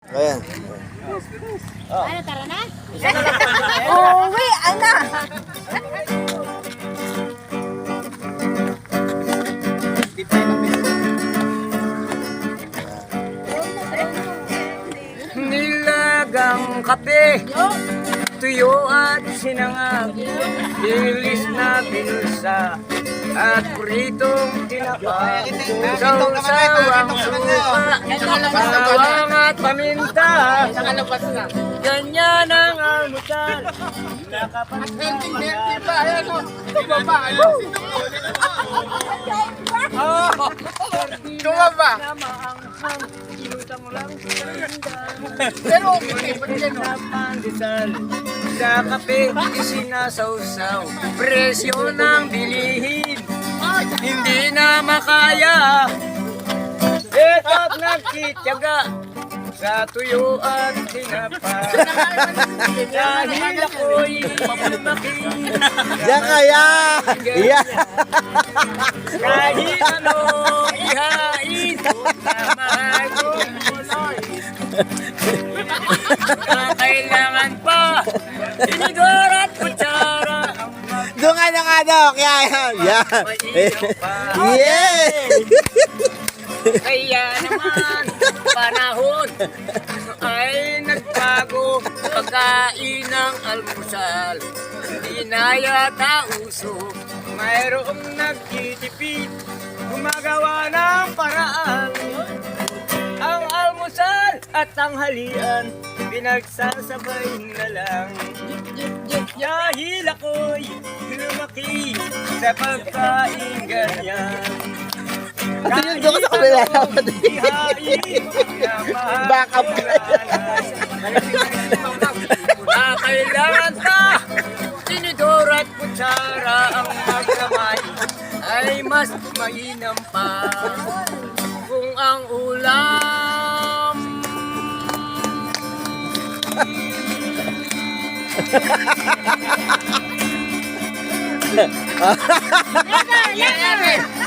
Ayan. Ano, tara na? Uwi, ana. Nilagang kape, tuyo at sinangag, bilis na binulsa, at pritong tinapa, sawsawang suka, bawang at paminta, ganyan ang almusal. Tumaba. Pero pandesal sa kape isinasawsaw, presyo ng bilihin hindi na makaya. Eto't nagtityaga sa tuyo at tinapa, dahil ako'y lumaki. Diyan kaya! Yeah. Kahit ano ihain, mahal ko kailangan pa tinidor at kutsara. Doon nga na nga daw. Kaya, yeah. Yeah. Kaya naman panahon ay nagbago, pagkain ng almusal hindi na yata uso. Mayroong nagtitipid, gumagawa ng paraan. Ang almusal at tanghalian pinagsasabay na lang. Dahil ako'y lumaki sa pagkain ganyan. At yun doon ka sa kabila. Backup ka. Kailangan pa tinidor at kutsara, ang magkamay ay mas mainam pa. Kung ang ulam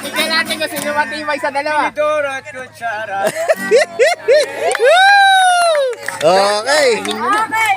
Tingnan natin kung sino matibay sa dalawa. tinidor at kutsara. Okay. Okay.